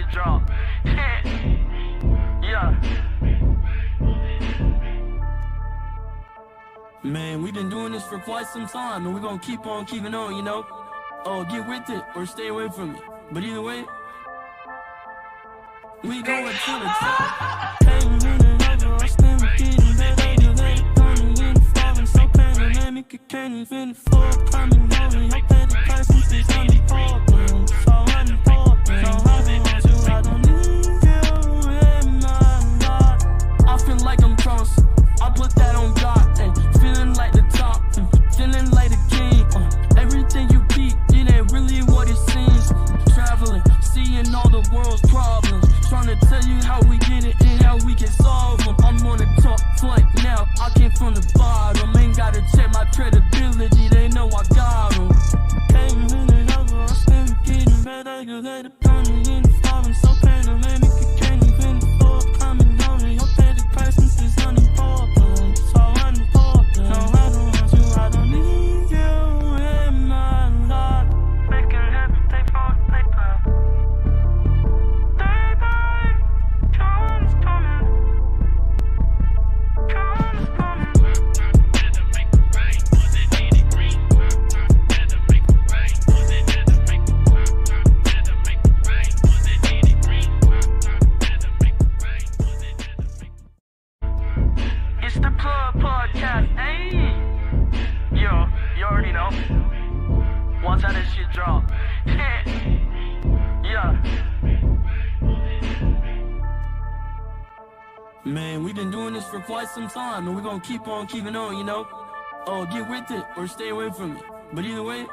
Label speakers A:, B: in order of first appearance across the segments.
A: shit drop. Yeah. Man, we've been doing this for quite some time, and we're gonna keep on keeping on, you know? Oh, get with it or stay away from it. But either way, we going to the top. Can't even afford coming over. Your petty presence is unimportant. So unimportant. So unimportant. I don't need you in my life. I feel like I'm cross. I put that on God. Feeling like the top. Feeling like the king. Everything you beat, it ain't really what it seems. Traveling, seeing all the world's problems. Trying to tell you how we get it and how we can solve them. I'm on the top flight now. I came from the bottom. Ain't gotta check my credibility. They know I got them. Came in and over. I still getting better. You let it burn me in the falling. So pandemic, you can't even afford coming over. Your petty presence is unimportant. So unimportant. No, I don't want you. I don't need you in my life. Making every day for the paper. Day by time is coming. Time is coming. Better make it rain, was it 80 green? Better make it rain, was it better make it better make it rain, was it 80 green? Better make it rain, was it better make it. It's the Plug Podcast, hey! Yo, you already know. Watch how this shit drop. Yeah. Man, we've been doing this for quite some time, and we're gonna keep on keeping on, you know? Oh, get with it or stay away from it. But either way,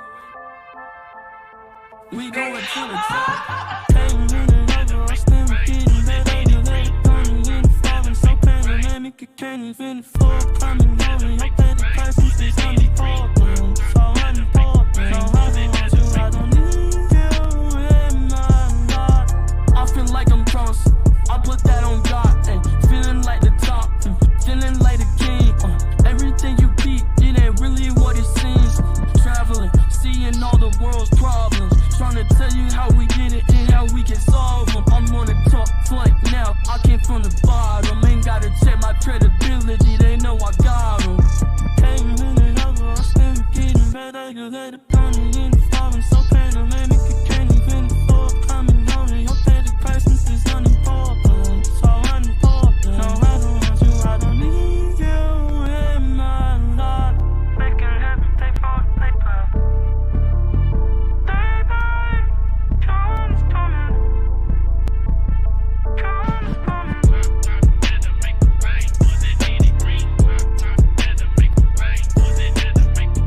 A: we going to the top. Came in and over, I still getting better. You let it burn me in the falling. So pandemic, you can't even afford coming over. Your petty presence is unimportant. So unimportant. So I don't want you. I don't need you in my life. I feel like I'm cross. I put that on God. Feeling like the top. Feeling like the king. Everything you beat, it ain't really what it seems. Traveling, seeing all the world's problems. Trying to tell you how we get it and how we can solve them. I'm on the top flight now. I came from the bottom. Ain't gotta check my credibility. They know I got them. Came in and over. I still getting better. You let it burn me in the falling. So pandemic, you can't even afford coming over. Your petty presence is unimportant. So unimportant. No, I don't want you. I don't need you in my life. Making every day for the paper. Day by time is coming. Time is coming. Better make it rain, was it 80 green? Better make it rain, was it better make it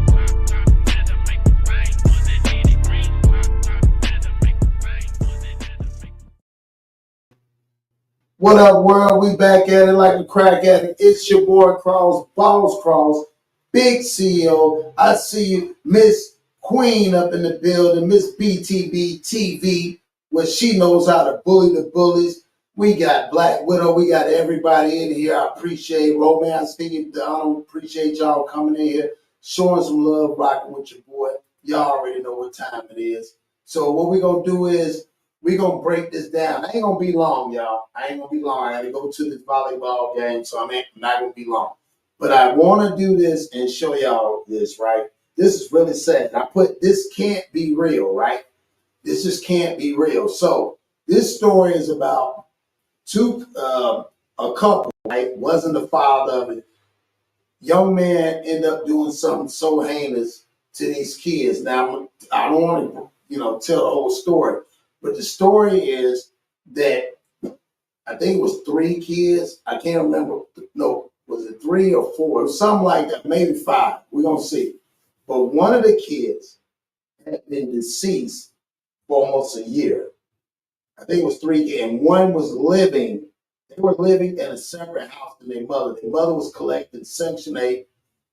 A: better make it rain, was it 80 green? Better make it rain, was it better make it.
B: What up, world? We back at it like a crack at it. It's your boy Cross, Balls Cross, Big CEO. I see you, Miss Queen up in the building, Miss BTB TV, where she knows how to bully the bullies. We got Black Widow. We got everybody in here. I appreciate Romance. I don't appreciate y'all coming in here, showing some love, rocking with your boy. Y'all already know what time it is. So what we're going to do is we're going to break this down. I ain't going to be long, y'all. I ain't going to be long. I got to go to this volleyball game, so I'm not going to be long. But I want to do this and show y'all this, right? This is really sad. I put this can't be real, right? This just can't be real. So this story is about a couple, right? Wasn't the father of it. Young man ended up doing something so heinous to these kids. Now, I don't want to, tell the whole story, but the story is that I think it was 3 kids. I can't remember. No, was it 3 or 4? It was something like that, maybe 5. We're going to see. But one of the kids had been deceased for almost a year. I think it was 3, and one was living. They were living in a separate house than their mother. Their mother was collecting Section 8,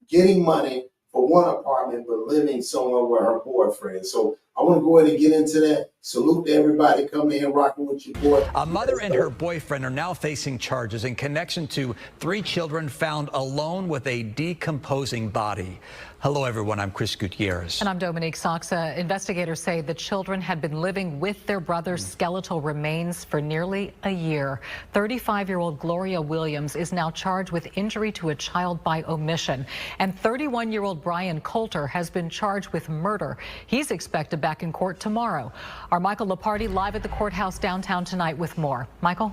B: getting money for one apartment, but living somewhere with her boyfriend. So I want to go ahead and get into that. Salute to everybody coming in, rocking with your boy.
C: A mother and her boyfriend are now facing charges in connection to 3 children found alone with a decomposing body. Hello, everyone. I'm Chris Gutierrez.
D: And I'm Dominique Soxa. Investigators say the children had been living with their brother's skeletal remains for nearly a year. 35-year-old Gloria Williams is now charged with injury to a child by omission. And 31-year-old Brian Coulter has been charged with murder. He's expected back in court tomorrow. Our Michael Lepardi live at the courthouse downtown tonight with more. Michael?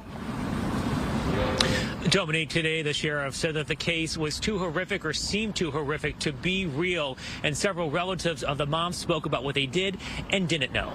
E: Dominique, today the sheriff said that the case was too horrific or seemed too horrific to be real, and several relatives of the mom spoke about what they did and didn't know.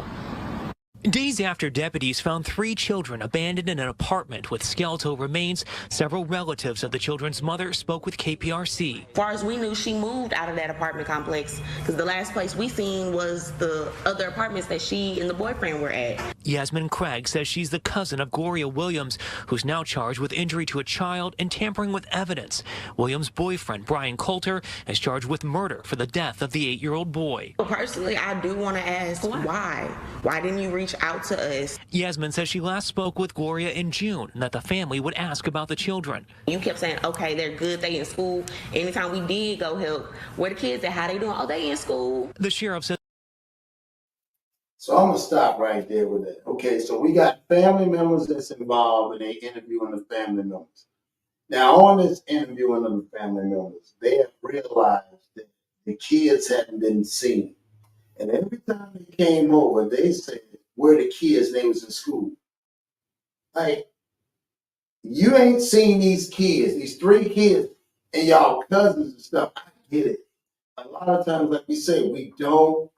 E: Days after deputies found 3 children abandoned in an apartment with skeletal remains, several relatives of the children's mother spoke with KPRC.
F: As far as we knew, she moved out of that apartment complex because the last place we seen was the other apartments that she and the boyfriend were at.
E: Yasmin Craig says she's the cousin of Gloria Williams, who's now charged with injury to a child and tampering with evidence. Williams' boyfriend, Brian Coulter, is charged with murder for the death of the 8-year-old boy.
F: Personally, I do want to ask why? Why didn't you reach out to us?
E: Yasmin says she last spoke with Gloria in June and that the family would ask about the children.
F: You kept saying, okay, they're good, they in school. Anytime we did go help, where the kids at, how they doing? Oh, they in school.
E: The sheriff said.
B: So I'm going to stop right there with that. Okay, so we got family members that's involved and they interviewing the family members. Now, on this interviewing of the family members, they have realized that the kids hadn't been seen. And every time they came over, they said, where the kids, they was in school. Like, you ain't seen these kids, these 3 kids, and y'all cousins and stuff. I get it. A lot of times, like we say, we don't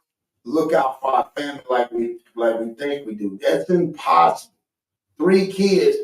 B: look out for our family like we think we do. That's impossible. 3 kids.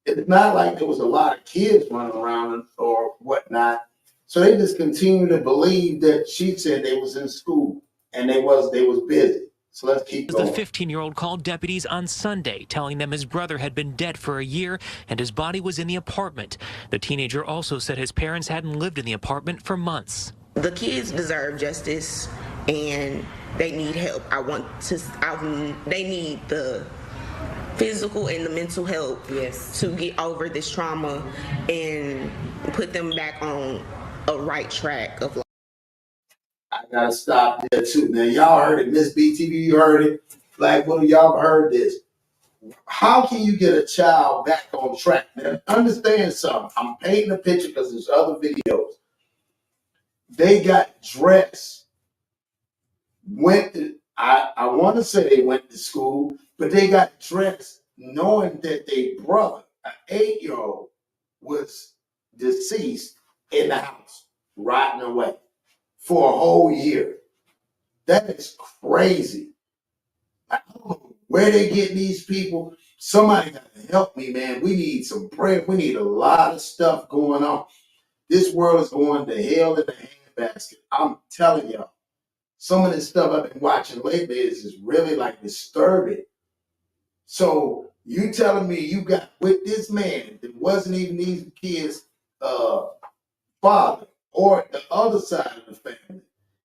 B: It's not like there was a lot of kids running around or whatnot. So they just continue to believe that she said they was in school and they was busy. So let's keep going.
E: The 15-year-old called deputies on Sunday, telling them his brother had been dead for a year and his body was in the apartment. The teenager also said his parents hadn't lived in the apartment for months.
F: The kids deserve justice and they need help. They need the physical and the mental help to get over this trauma and put them back on a right track of life.
B: I gotta stop there too. Now y'all heard it, Miss BTV, you heard it. Black Widow, y'all heard this. How can you get a child back on track? Now understand something. I'm painting a picture because there's other videos. They got dressed, I want to say they went to school, but they got dressed knowing that their brother, an 8-year-old, was deceased in the house, rotting away for a whole year. That is crazy. I don't know where they getting these people. Somebody got to help me, man. We need some bread. We need a lot of stuff going on. This world is going to hell in the handbasket. I'm telling y'all. Some of this stuff I've been watching lately is really like disturbing. So you telling me you got with this man that wasn't even these kids' father or the other side of the family,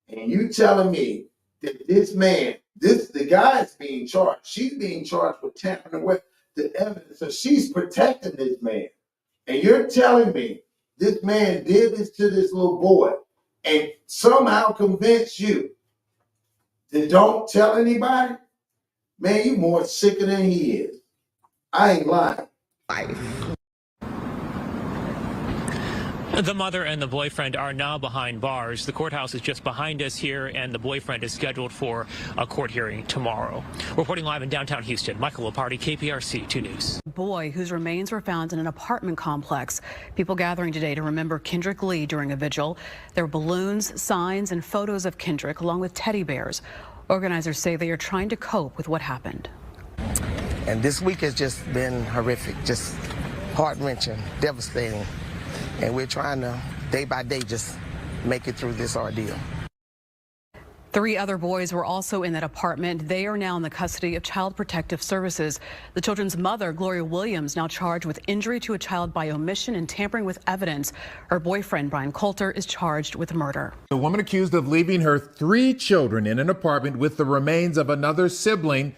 B: and you telling me that this man, the guy is being charged. She's being charged with tampering with the evidence. So she's protecting this man. And you're telling me this man did this to this little boy and somehow convinced you that don't tell anybody? Man, you more sicker than he is. I ain't lying.
E: The mother and the boyfriend are now behind bars. The courthouse is just behind us here, and the boyfriend is scheduled for a court hearing tomorrow. Reporting live in downtown Houston, Michael Lepardi, KPRC 2 News.
G: Boy whose remains were found in an apartment complex. People gathering today to remember Kendrick Lee during a vigil. There were balloons, signs, and photos of Kendrick, along with teddy bears. Organizers say they are trying to cope with what happened.
H: And this week has just been horrific, just heart-wrenching, devastating. And we're trying to, day by day, just make it through this ordeal.
G: 3 other boys were also in that apartment. They are now in the custody of Child Protective Services. The children's mother, Gloria Williams, now charged with injury to a child by omission and tampering with evidence. Her boyfriend, Brian Coulter, is charged with murder.
I: The woman accused of leaving her 3 children in an apartment with the remains of another sibling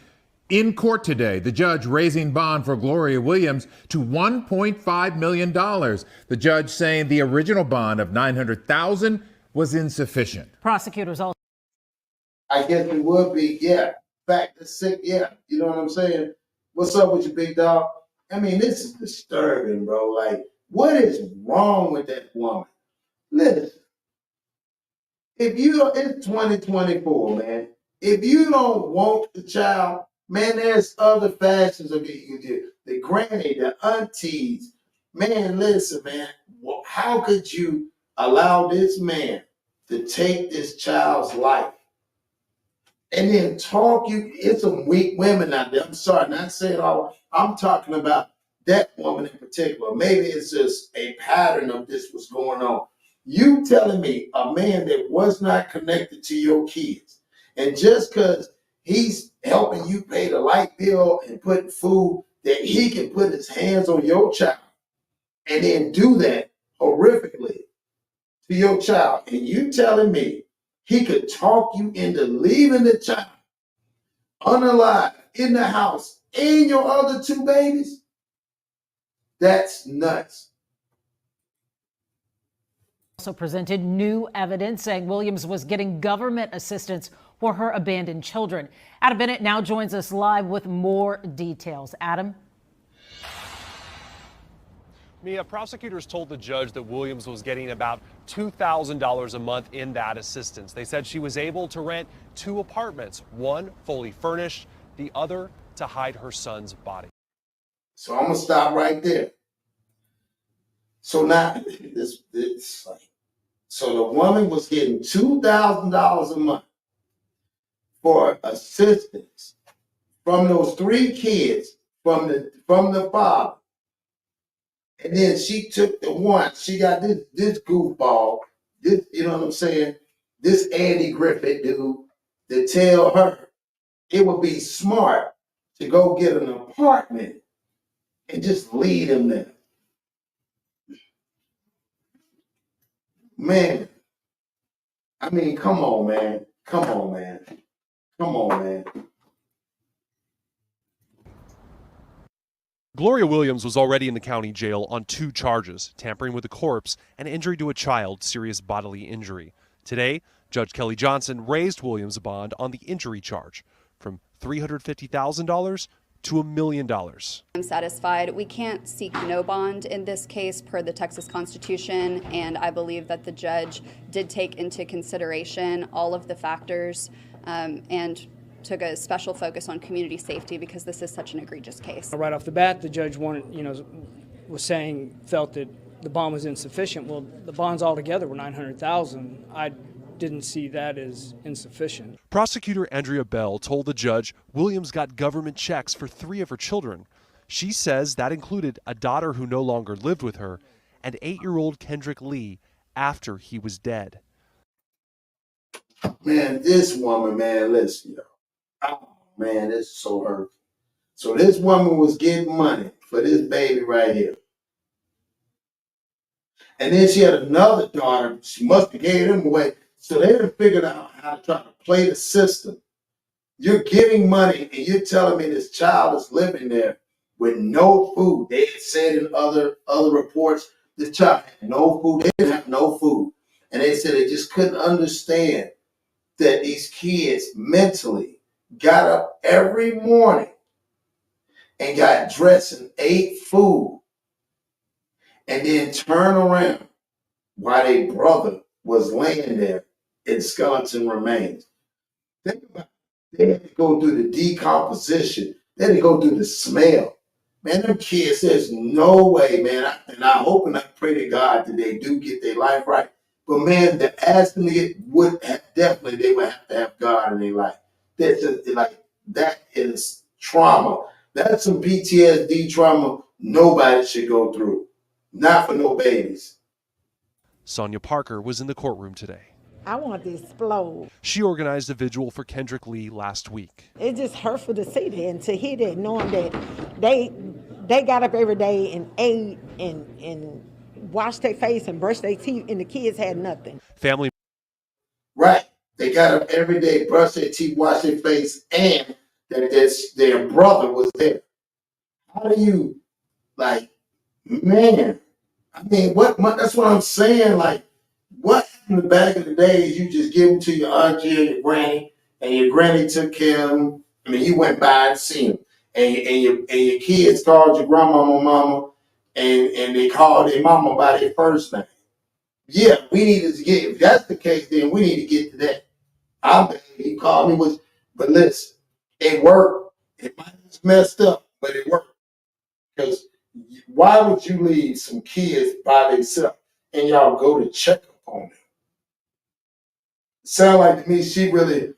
I: in court today. The judge raising bond for Gloria Williams to $1.5 million. The judge saying the original bond of $900,000 was insufficient.
J: Prosecutors also.
B: I guess it would be, yeah. Fact is sick, yeah. You know what I'm saying? What's up with you, big dog? I mean, this is disturbing, bro. Like, what is wrong with that woman? Listen, if you don't, it's 2024, man. If you don't want the child, man, there's other fashions of it you can do. The granny, the aunties. Man, listen, man. How could you allow this man to take this child's life and then talk you? It's some weak women out there. I'm sorry, not saying all. I'm talking about that woman in particular. Maybe it's just a pattern of this was going on. You telling me a man that was not connected to your kids, and just because he's helping you pay the light bill and putting food, that he can put his hands on your child and then do that horrifically to your child, and you telling me he could talk you into leaving the child unalive in the house and your other two babies? That's nuts.
J: Also presented new evidence saying Williams was getting government assistance for her abandoned children. Adam Bennett now joins us live with more details. Adam?
K: Mia, prosecutors told the judge that Williams was getting about $2,000 a month in that assistance. They said she was able to rent 2 apartments, one fully furnished, the other to hide her son's body.
B: So I'm gonna stop right there. So now so the woman was getting $2,000 a month for assistance from those 3 kids from the father. And then she took the one, she got this goofball, this, you know what I'm saying, this Andy Griffith dude to tell her it would be smart to go get an apartment and just leave him there. Man, I mean, come on, man. Come on, man. Come on, man.
K: Gloria Williams was already in the county jail on 2 charges, tampering with a corpse and injury to a child, serious bodily injury. Today, Judge Kelly Johnson raised Williams' bond on the injury charge from $350,000 to $1 million.
L: I'm satisfied. We can't seek no bond in this case per the Texas Constitution, and I believe that the judge did take into consideration all of the factors and took a special focus on community safety because this is such an egregious case.
M: Right off the bat, the judge felt that the bond was insufficient. Well, the bonds altogether were $900,000. I didn't see that as insufficient.
K: Prosecutor Andrea Bell told the judge Williams got government checks for 3 of her children. She says that included a daughter who no longer lived with her and 8-year-old Kendrick Lee after he was dead.
B: Man, this woman, man, listen, yo. Oh, man, this is so hurtful. So this woman was getting money for this baby right here. And then she had another daughter. She must have gave them away. So they had figured out how to try to play the system. You're giving money and you're telling me this child is living there with no food. They had said in other reports, this child had no food. They didn't have no food. And they said they just couldn't understand that these kids mentally got up every morning and got dressed and ate food and then turned around while their brother was laying there in skeleton remains. Think about it. They had to go through the decomposition. They had to go through the smell. Man, them kids, there's no way, man. And I hope and I pray to God that they do get their life right. But man, the asking it would have, definitely they would have to have God in their life. That's just, like, that is trauma. That's some PTSD trauma nobody should go through. Not for no babies.
K: Sonia Parker was in the courtroom today.
N: I want to explode.
K: She organized a vigil for Kendrick Lee last week.
N: It's just hurtful to see that and to hear that, knowing that they got up every day and ate and washed their face and brushed their teeth, and the kids had nothing.
K: Family.
B: Right. They got up every day, brushed their teeth, washed their face, and that their brother was there. How do you, like, man? I mean, what? That's what I'm saying. Like, what in the back of the days, you just give them to your auntie or your granny, and your granny took care of them. I mean, you went by and seen them, and your kids called your grandmama mama, and they called their mama by their first name. Yeah, we need to get. If that's the case, then we need to get to that. I bet he called me with, but listen, it worked. It might have messed up, but it worked. Because why would you leave some kids by themselves and y'all go to check up on them? Sound like to me she really,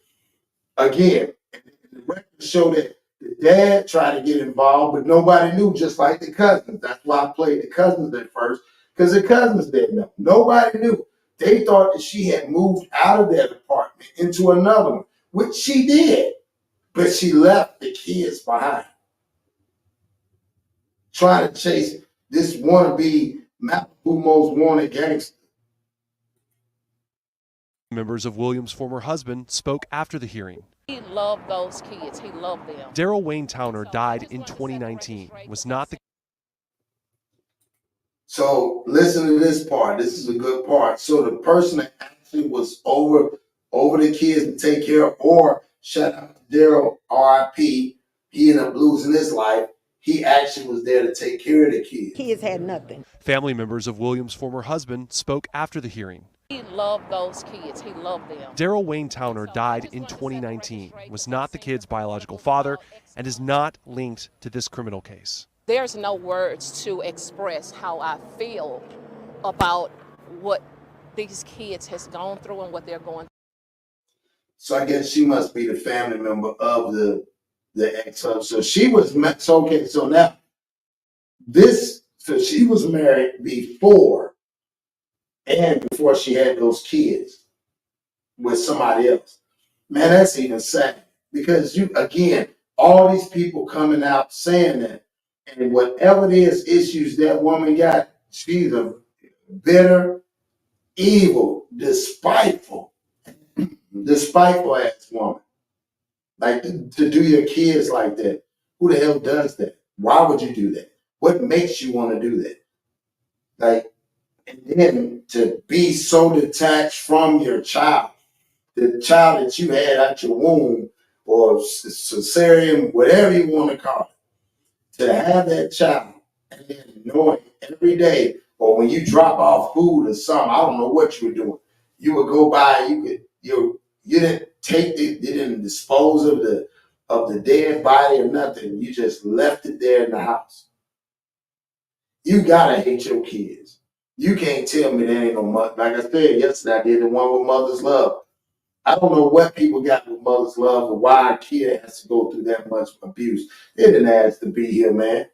B: again, the records show that the dad tried to get involved, but nobody knew, just like the cousins. That's why I played the cousins at first, because the cousins didn't know. Nobody knew. They thought that she had moved out of that apartment into another one, which she did, but she left the kids behind, trying to chase this wannabe Malibu most wanted gangster.
K: Members of Williams' former husband spoke after the hearing.
O: He loved those kids. He loved them.
K: Daryl Wayne Towner died in 2019. Was not the.
B: So listen to this part. This is a good part. So the person that actually was over the kids to take care of, or shout out to Daryl, R.I.P. He ended up losing his life. He actually was there to take care of the kids.
N: Kids had nothing.
K: Family members of Williams' former husband spoke after the hearing.
O: He loved those kids. He loved them.
K: Daryl Wayne Towner died in 2019, was not the kid's biological father, and is not linked to this criminal case.
O: There's no words to express how I feel about what these kids has gone through and what they're going through.
B: So I guess she must be the family member of the ex-husband. So she was, so okay, so now so she was married before she had those kids with somebody else. Man, that's even sad, because all these people coming out saying that, and whatever it is issues that woman got, she's a bitter, evil, despiteful ass woman. Like to do your kids like that. Who the hell does that? Why would you do that? What makes you want to do that? Like, and then to be so detached from your child, the child that you had out your womb, or cesarean, whatever you want to call it, to have that child and then knowing every day, or when you drop off food or something, I don't know what you were doing. You would go by, you didn't take it, you didn't dispose of the dead body or nothing. You just left it there in the house. You gotta hate your kids. You can't tell me there ain't no mother. Like I said yesterday, I did the one with mother's love. I don't know what people got with mother's love, or why a kid has to go through that much abuse. They didn't ask to be here, man.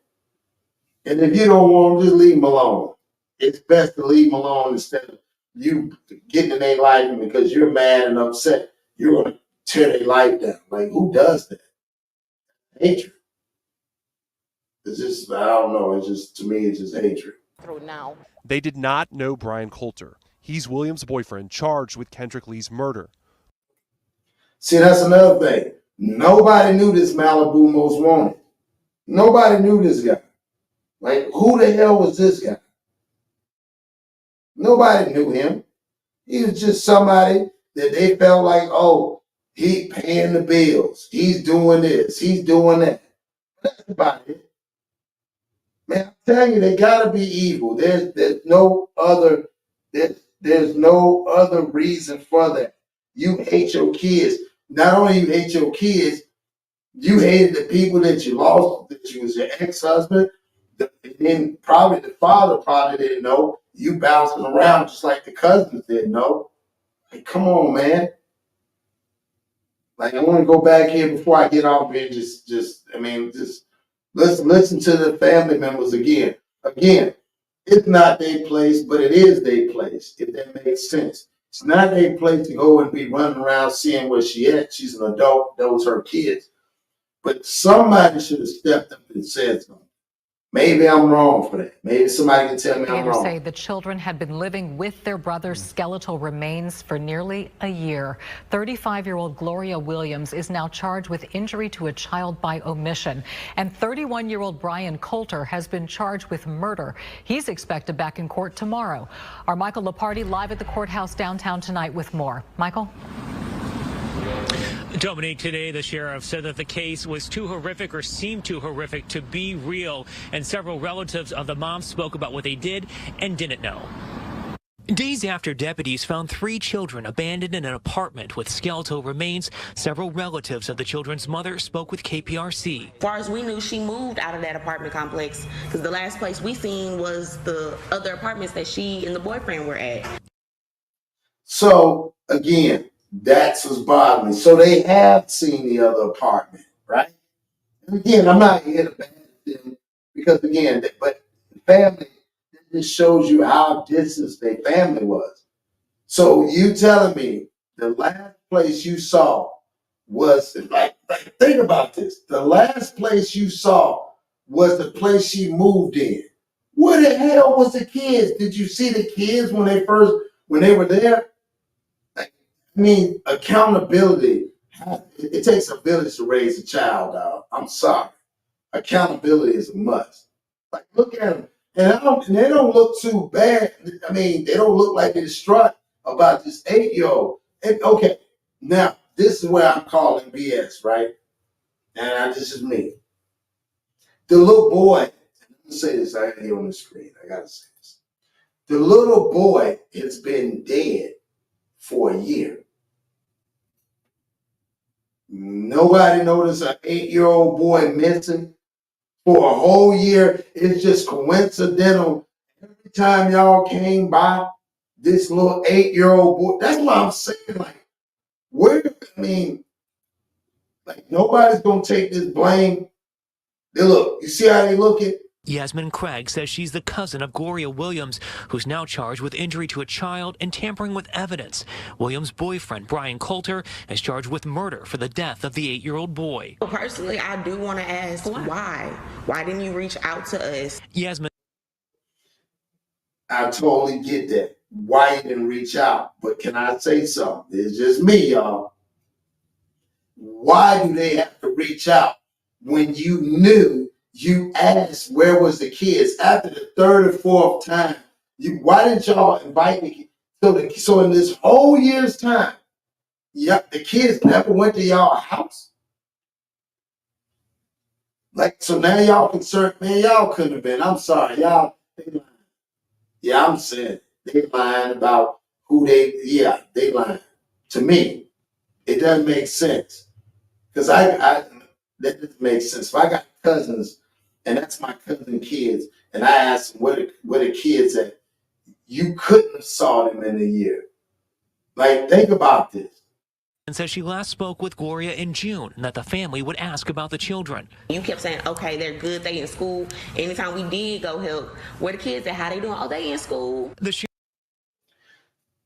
B: And if you don't want them, just leave them alone. It's best to leave them alone instead of you getting in their life, and because you're mad and upset, you're going to tear their life down. Like, who does that? Hatred. It's just, I don't know. It's just, to me, it's just hatred.
O: Now.
K: They did not know Brian Coulter. He's Williams' boyfriend charged with Kendrick Lee's murder.
B: See, that's another thing. Nobody knew this Malibu most wanted. Nobody knew this guy. Like, who the hell was this guy? Nobody knew him. He was just somebody that they felt like, oh, he paying the bills. He's doing this. He's doing that. That's about it. Man, I'm telling you, they gotta be evil. There's no other reason for that. You hate your kids. Not only you hate your kids, you hated the people that you lost, that you was your ex-husband. And then probably the father probably didn't know. You bouncing around just like the cousins didn't know. Like, come on, man. Like, I want to go back here before I get off here. Just listen to the family members again. Again, it's not their place, but it is their place, if that makes sense. It's not their place to go and be running around seeing where she at. She's an adult. Those are her kids. But somebody should have stepped up and said something. Maybe I'm wrong for that. Maybe somebody can tell me I'm
D: Investigators
B: wrong.
D: say the children had been living with their brother's skeletal remains for nearly a year. 35-year-old Gloria Williams is now charged with injury to a child by omission. And 31-year-old Brian Coulter has been charged with murder. He's expected back in court tomorrow. Our Michael Lepardi live at the courthouse downtown tonight with more. Michael?
E: Dominique, today the sheriff said that the case was too horrific or seemed too horrific to be real, and several relatives of the mom spoke about what they did and didn't know. Days after deputies found 3 children abandoned in an apartment with skeletal remains, several relatives of the children's mother spoke with KPRC.
F: As far as we knew, she moved out of that apartment complex because the last place we seen was the other apartments that she and the boyfriend were at.
B: So again, that's what's bothering me. So they have seen the other apartment, right? And again, I'm not here to ban them because again, but family, it just shows you how distant their family was. So you telling me the last place you saw was like think about this. The last place you saw was the place she moved in. Where the hell was the kids? Did you see the kids when they were there? I mean, accountability, it takes a village to raise a child, dog. I'm sorry. Accountability is a must. Like, look at them. And they don't look too bad. I mean, they don't look like they're distraught about this 8-year-old. Okay, now, this is where I'm calling BS, right? And this is me. The little boy, let me say this, I have it here on the screen. I got to say this. The little boy has been dead for a year. Nobody noticed an 8-year-old boy missing for a whole year. It's just coincidental. Every time y'all came by, this little 8-year-old boy, that's what I'm saying. Like, like nobody's gonna take this blame. You see how they looking?
E: Yasmin Craig says she's the cousin of Gloria Williams, who's now charged with injury to a child and tampering with evidence. Williams' boyfriend, Brian Coulter, is charged with murder for the death of the 8-year-old boy.
F: Well, personally, I do want to ask why? Why didn't you reach out to us?
E: Yasmin.
B: I totally get that. Why you didn't reach out? But can I say something? It's just me, y'all. Why do they have to reach out when you knew? You asked where was the kids after the 3rd or 4th time. Why didn't y'all invite the kids? So in this whole year's time, the kids never went to y'all house. Like, so now y'all concerned, man, y'all couldn't have been. I'm sorry, y'all. Yeah, I'm saying they lying about who they lying. To me, it doesn't make sense. Because that doesn't make sense. If I got cousins and that's my cousin kids, and I asked them where the kids at, you couldn't have saw them in a year. Like, think about this.
E: And says she last spoke with Gloria in June and that the family would ask about the children.
F: You kept saying, okay, they're good, they in school. Anytime we did go help, where the kids at, how they doing? Oh, they in school.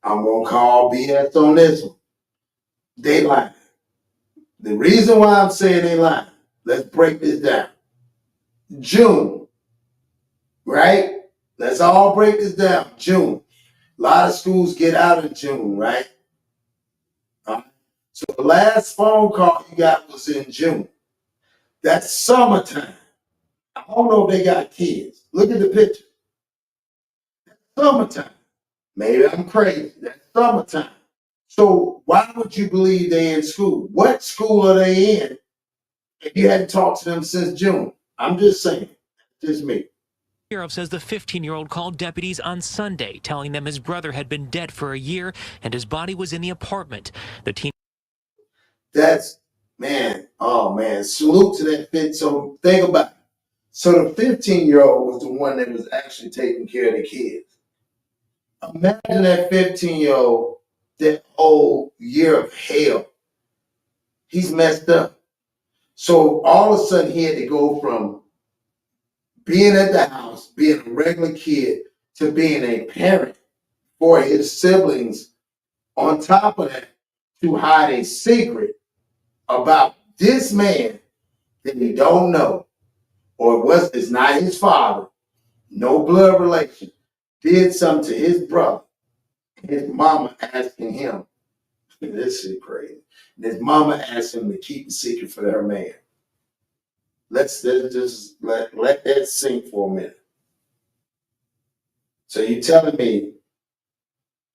B: I'm going to call BS on this one. They lying. The reason why I'm saying they lying, let's break this down. June, right? Let's all break this down. June. A lot of schools get out in June, right? So the last phone call you got was in June. That's summertime. I don't know if they got kids. Look at the picture. That's summertime. Maybe I'm crazy. That's summertime. So why would you believe they're in school? What school are they in if you hadn't talked to them since June? I'm just saying. Just me.
E: Sheriff says the 15-year-old called deputies on Sunday, telling them his brother had been dead for a year and his body was in the apartment. The teen.
B: That's, man, oh man, salute to that fit. So think about it. So the 15-year-old was the one that was actually taking care of the kids. Imagine that 15-year-old, that whole year of hell. He's messed up. So all of a sudden he had to go from being at the house, being a regular kid, to being a parent for his siblings. On top of that, to hide a secret about this man that he don't know. or it's not his father, no blood relation, did something to his brother, his mama asking him, this is crazy. And his mama asked him to keep the secret for her man. Let's just let that sink for a minute. So you telling me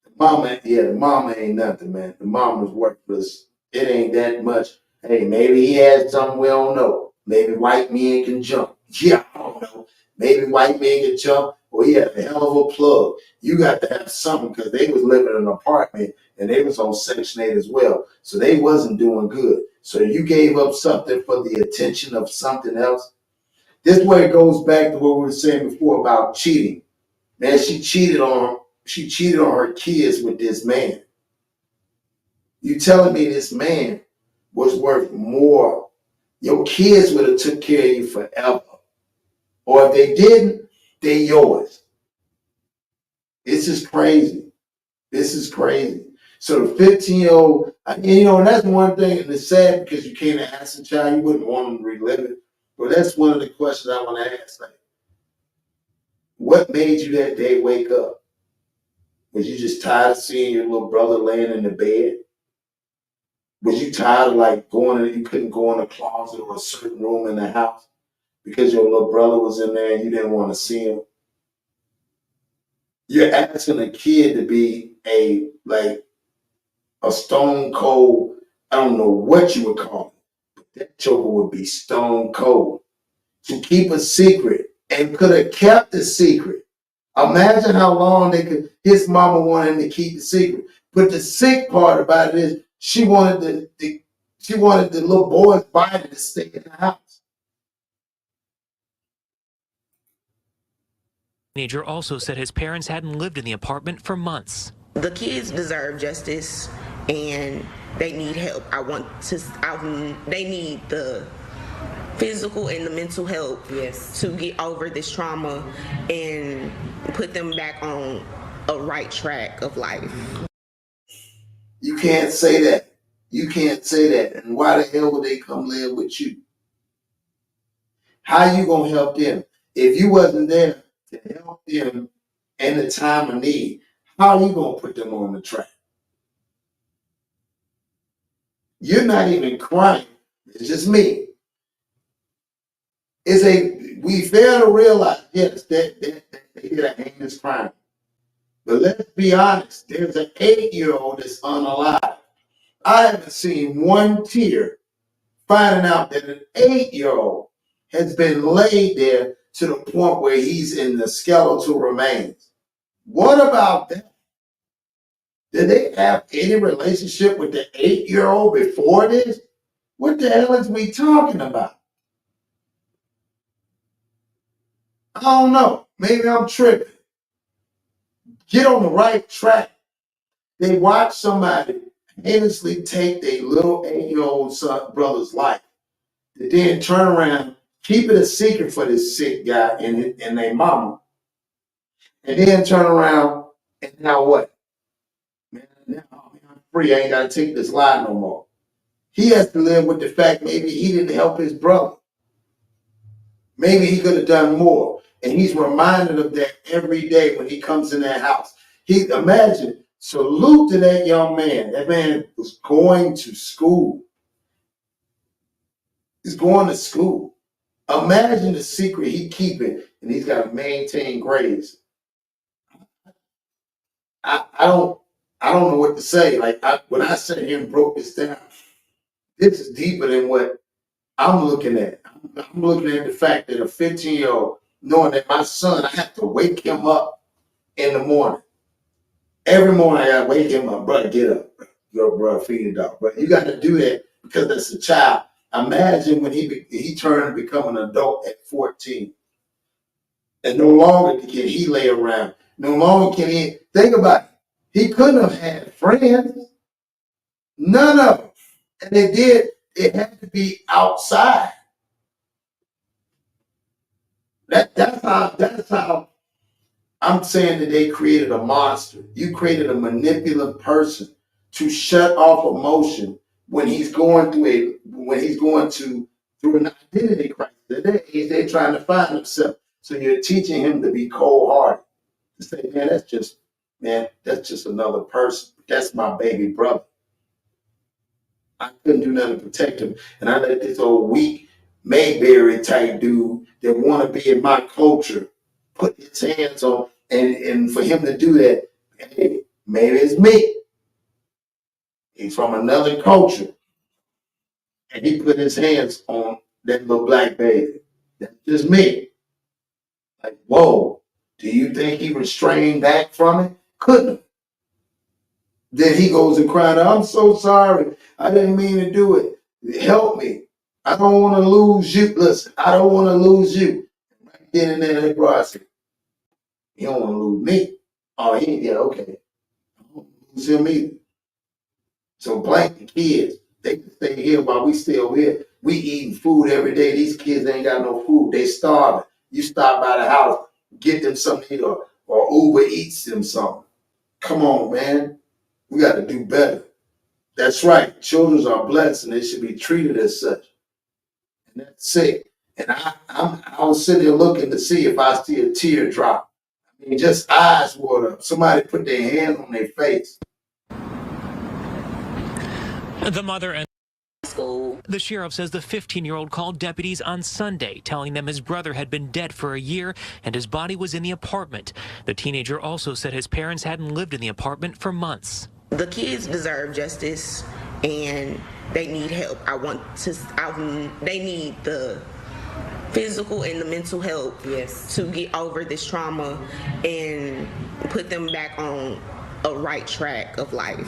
B: the mama ain't nothing, man. The mama's worthless. It ain't that much. Hey, maybe he had something we don't know. Maybe white men can jump. Yeah, I don't know. Maybe white men can jump, or he had a hell of a plug. You got to have something, because they was living in an apartment and they was on Section 8 as well. So they wasn't doing good. So you gave up something for the attention of something else. This is where it goes back to what we were saying before about cheating. Man, she cheated on her kids with this man. You telling me this man was worth more? Your kids would have took care of you forever. Or if they didn't, they yours. This is crazy. This is crazy. So the 15-year-old, and that's one thing, and it's sad because you can't ask a child, you wouldn't want them to relive it. But that's one of the questions I want to ask. Like, what made you that day wake up? Was you just tired of seeing your little brother laying in the bed? Was you tired of you couldn't go in a closet or a certain room in the house because your little brother was in there and you didn't want to see him? You're asking a kid to be a stone cold, I don't know what you would call it, but that joker would be stone cold to keep a secret and could have kept the secret. Imagine how long his mama wanted him to keep the secret. But the sick part about it is she wanted the little boy's body to stay in the house.
E: Teenager also said his parents hadn't lived in the apartment for months.
F: The kids deserve justice and they need help. They need the physical and the mental help to get over this trauma and put them back on a right track of life.
B: You can't say that. You can't say that. And why the hell would they come live with you? How you gonna help them? If you wasn't there to help them in the time of need, how are you gonna put them on the track? You're not even crying. It's just me. We fail to realize, yes, that they did a heinous crime. But let's be honest, there's an 8-year-old that's unalive. I haven't seen one tear finding out that an 8-year-old has been laid there to the point where he's in the skeletal remains. What about that? Did they have any relationship with the 8-year-old before this? What the hell is we talking about? I don't know. Maybe I'm tripping. Get on the right track. They watch somebody heinously take their little 8-year-old brother's life, and then turn around, keep it a secret for this sick guy and their mama, and then turn around and now what? Man, now I'm free. I ain't got to take this lie no more. He has to live with the fact maybe he didn't help his brother. Maybe he could have done more. And he's reminded of that every day when he comes in that house. Imagine, salute to that young man. That man was going to school. He's going to school. Imagine the secret he keeping, and he's got to maintain grades. I don't know what to say. When I sat here and broke this down, this is deeper than what I'm looking at. I'm looking at the fact that a 15-year-old, knowing that my son, I have to wake him up in the morning. Every morning I gotta wake him up, brother, get up. Yo, bro, feed the dog. But you got to do that because that's a child. Imagine when he turned to become an adult at 14. And no longer can he lay around. No longer can he, think about it. He couldn't have had friends. None of them. And it had to be outside. That's how I'm saying that they created a monster. You created a manipulative person to shut off emotion when he's going through an identity crisis. They're trying to find themselves. So you're teaching him to be cold-hearted. To say, man, that's just another person. That's my baby brother. I couldn't do nothing to protect him. And I let this old weak Mayberry type dude that want to be in my culture put his hands on, and for him to do that, hey, maybe it's me. He's from another culture. And he put his hands on that little black baby. That's just me. Like, whoa, do you think he restrained back from it? Couldn't. Then he goes and cries, I'm so sorry. I didn't mean to do it. Help me. I don't want to lose you. Listen, I don't want to lose you. Right then and there, bro, I said, you don't want to lose me. Oh, yeah, okay. I don't want to lose him either. So blank the kids. They can stay here while we still here. We eating food every day. These kids ain't got no food. They starving. You stop by the house, get them something to eat, or Uber Eats them something. Come on, man. We got to do better. That's right. Children are blessed and they should be treated as such. And that's it. And I was sitting there looking to see if I see a tear drop. I mean, just eyes water. Somebody put their hand on their face.
E: The mother and school. The sheriff says the 15-year-old called deputies on Sunday, telling them his brother had been dead for a year and his body was in the apartment. The teenager also said his parents hadn't lived in the apartment for months.
F: The kids deserve justice and they need help. They need the physical and the mental help to get over this trauma and put them back on a right track of life.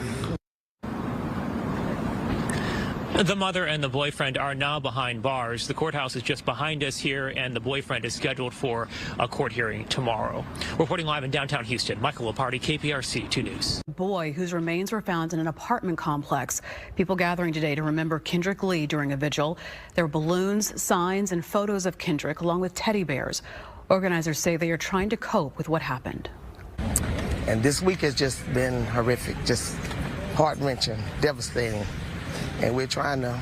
E: The mother and the boyfriend are now behind bars. The courthouse is just behind us here, and the boyfriend is scheduled for a court hearing tomorrow. Reporting live in downtown Houston, Michael Lepardi, KPRC 2 News.
G: Boy whose remains were found in an apartment complex. People gathering today to remember Kendrick Lee during a vigil. There were balloons, signs, and photos of Kendrick, along with teddy bears. Organizers say they are trying to cope with what happened.
H: And this week has just been horrific, just heart-wrenching, devastating. And we're trying to...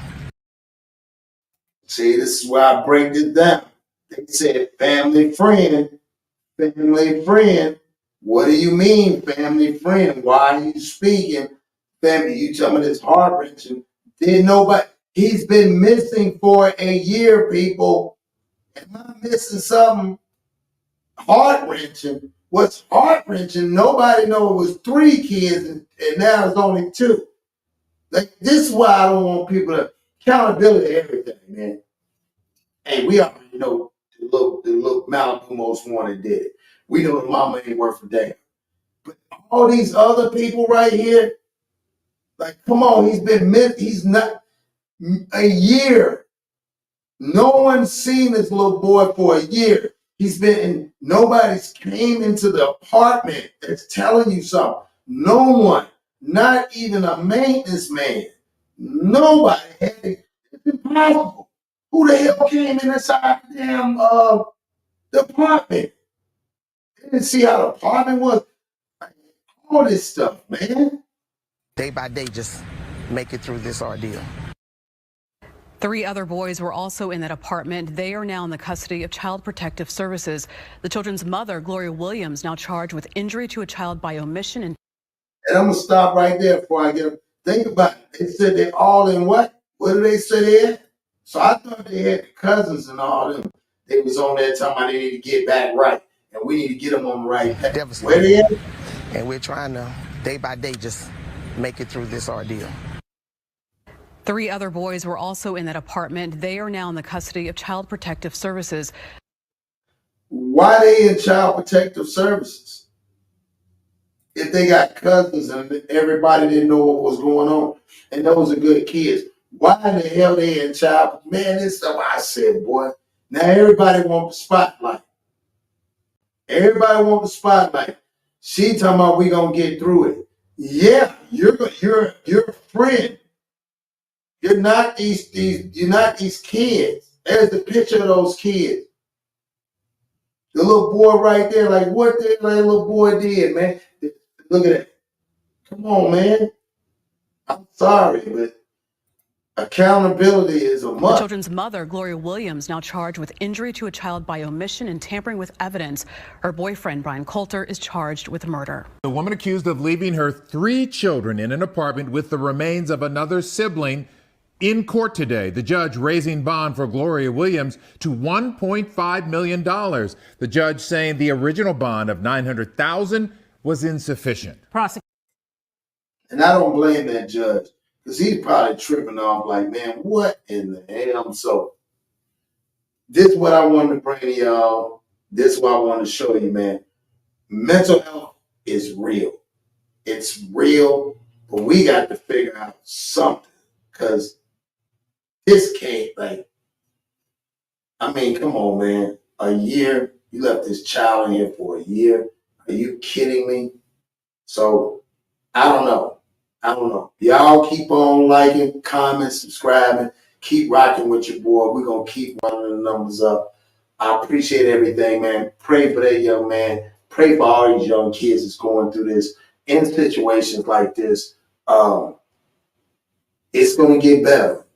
B: See, this is where I break this down. They said family friend, family friend. What do you mean, family friend? Why are you speaking? Family, you tell me this heart-wrenching. Didn't nobody, he's been missing for a year, people. Am I missing something? Heart-wrenching. What's heart-wrenching, nobody knows it was 3 kids and now it's only 2. Like, this is why I don't want people to accountability everything, man. Hey, we already know the little Malibu most wanted did it. We know the mama ain't worth a damn. But all these other people right here, like, come on, he's not a year. No one's seen this little boy for a year. Nobody's came into the apartment that's telling you something. No one. Not even a maintenance man. Nobody had it. It's impossible. Who the hell came in inside the damn the apartment? They didn't see how the apartment was. All this stuff, man.
H: Day by day, just make it through this ordeal.
G: 3 other boys were also in that apartment. They are now in the custody of Child Protective Services. The children's mother, Gloria Williams, now charged with injury to a child by omission and
B: I'm going to stop right there before I get them. Think about it. They said they're all in what? What did they say they had? So I thought they had the cousins and all them. They was on there talking about they need to get back right. And we need to get them on the right path. Where they at?
H: And we're trying to, day by day, just make it through this ordeal.
G: 3 other boys were also in that apartment. They are now in the custody of Child Protective Services.
B: Why they in Child Protective Services? If they got cousins and everybody didn't know what was going on, and those are good kids, why in the hell they in child? Man, this stuff I said, boy. Now everybody want the spotlight. Everybody want the spotlight. She talking about we gonna get through it. Yeah, you're a friend. You're not these kids. There's the picture of those kids. The little boy right there, like what that little boy did, man. Look at that. Come on, man. I'm sorry, but Accountability is a
G: The
B: must.
G: children's mother, Gloria Williams, now charged with injury to a child by omission and tampering with evidence. Her boyfriend, Brian Coulter, is charged with murder.
I: The woman accused of leaving her 3 children in an apartment with the remains of another sibling in court today. The judge raising bond for Gloria Williams to $1.5 million. The judge saying the original bond of $900,000 was insufficient.
B: And I don't blame that judge, because he's probably tripping off like, man, what in the hell? So this is what I wanted to bring to y'all. This is what I want to show you, man. Mental health is real. It's real, but we got to figure out something, because this can't, like, I mean, come on, man. A year, you left this child in here for a year. Are you kidding me? So I don't know. Y'all keep on liking, commenting, subscribing. Keep rocking with your boy. We're going to keep running the numbers up. I appreciate everything, man. Pray for that young man. Pray for all these young kids that's going through this. In situations like this, it's going to get better.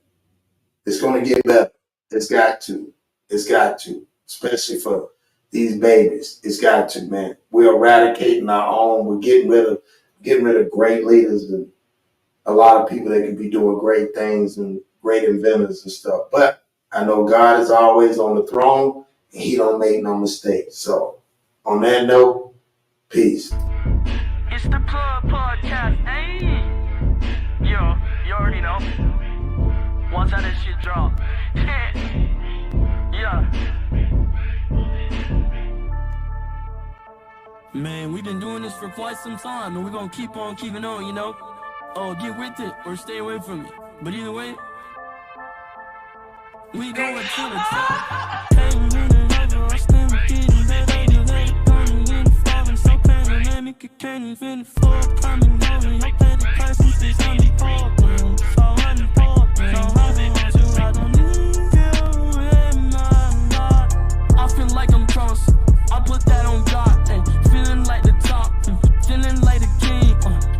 B: It's going to get better. It's got to. It's got to. Especially for these babies. It's got to, man. We're eradicating our own. We're getting rid of great leaders and a lot of people that can be doing great things and great inventors and stuff. But I know God is always on the throne and he don't make no mistakes. So on that note, peace.
A: It's the Plug Podcast, hey. Yo, you already know. Once how this shit drop. Yeah. Man, we've been doing this for quite some time, and we're gonna keep on keeping on, you know? Oh, get with it or stay away from it. But either way, we going to the top. Ain't winning over, I stand with getting better. You let it go, you in the falling, so panoramic, you can't even afford coming over. Your pay the price, it's unimportant. So unimportant. So unimportant. I don't need you in my life. I feel like I'm cross. I put that on God. And feeling like the top. Feeling like the king.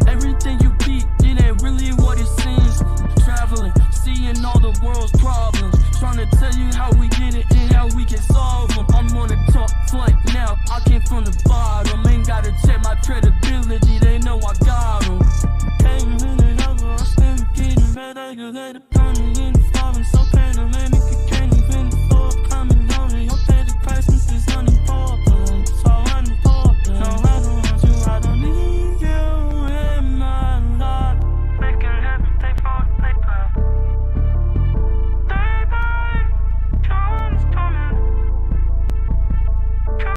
A: Everything you beat, it ain't really what it seems. Traveling, seeing all the world's problems. Trying to tell you how we get it and how we can solve them. I'm on the top flight now. I came from the